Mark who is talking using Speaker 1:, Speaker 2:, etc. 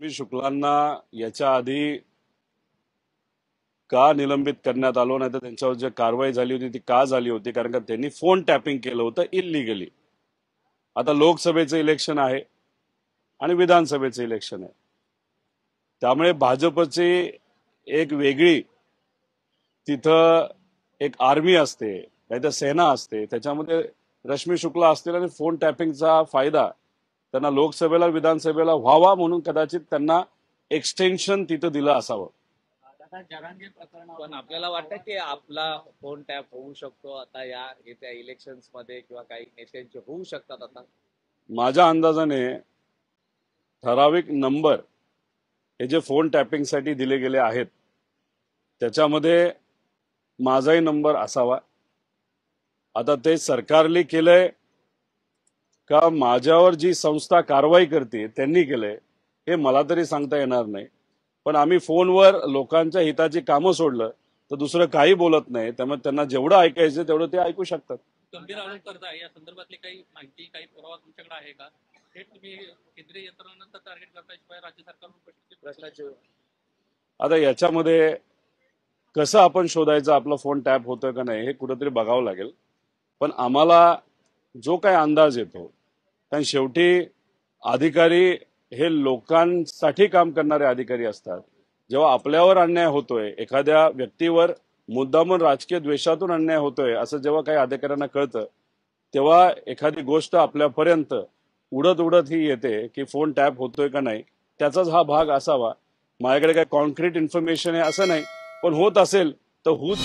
Speaker 1: मी शुक्लांना याच्या आधी का निलंबित करण्यात आलो नाही तर त्यांच्यावर जी कारवाई झाली होती ती का झाली होती कारण का त्यांनी फोन टॅपिंग केलं होतं इल्लिगली. आता लोकसभेचं इलेक्शन आहे आणि विधानसभेचं इलेक्शन आहे, त्यामुळे भाजपची एक वेगळी तिथं एक आर्मी असते, नाही तर सेना असते, त्याच्यामध्ये रश्मी शुक्ला असतील आणि फोन टॅपिंगचा फायदा त्यांना लोकसभेला विधानसभेला व्हावा म्हणून कदाचित त्यांना एक्सटेन्शन तिथं दिलं असावं.
Speaker 2: पण आपल्याला वाटतं की आपला फोन टॅप होऊ शकतो आता या येत्या इलेक्शन्स मध्ये किंवा काही नेत्यांचे होऊ शकतात आता.
Speaker 1: माझ्या अंदाजाने ठराविक नंबर हे जे फोन टॅपिंगसाठी दिले गेले आहेत त्याच्यामध्ये माझाही नंबर असावा. आता ते सरकारने केलंय का माझ्यावर जी संस्था कारवाई करते त्यांनी केलंय हे मला तरी सांगता येणार नाही, पण आम्ही फोनवर लोकांच्या हिताची कामं सोडलं तर दुसरं काही बोलत नाही, त्यामुळे त्यांना जेवढं ऐकायचं तेवढं ते ऐकू शकतात.
Speaker 3: गंभीर आरोप करताय, या संदर्भातली काही माहिती काही पुरावा तुमच्याकडे आहे का? थेट तुम्ही केंद्रीय यंत्रणांना टार्गेट करताशिवाय राज्य सरकारवर
Speaker 2: प्रश्नाचे
Speaker 1: आता याच्यामध्ये कसं आपण शोधायचं आपला फोन टॅप होतोय का नाही हे कुठेतरी बघावं लागेल, पण आम्हाला जो काही अंदाज येतो, कारण शेवटी अधिकारी हे लोकांसाठी काम करणारे अधिकारी असतात. जेव्हा आपल्यावर अन्याय होतोय, एखाद्या व्यक्तीवर मुद्दामून राजकीय द्वेषातून अन्याय होतोय असं जेव्हा काही अधिकाऱ्यांना कळतं, तेव्हा एखादी गोष्ट आपल्यापर्यंत उडत उडत ही येते की फोन टॅप होतोय का नाही, त्याचाच हा भाग असावा. माझ्याकडे काही कॉन्क्रीट इन्फॉर्मेशन आहे असं नाही, पण होत असेल तर होत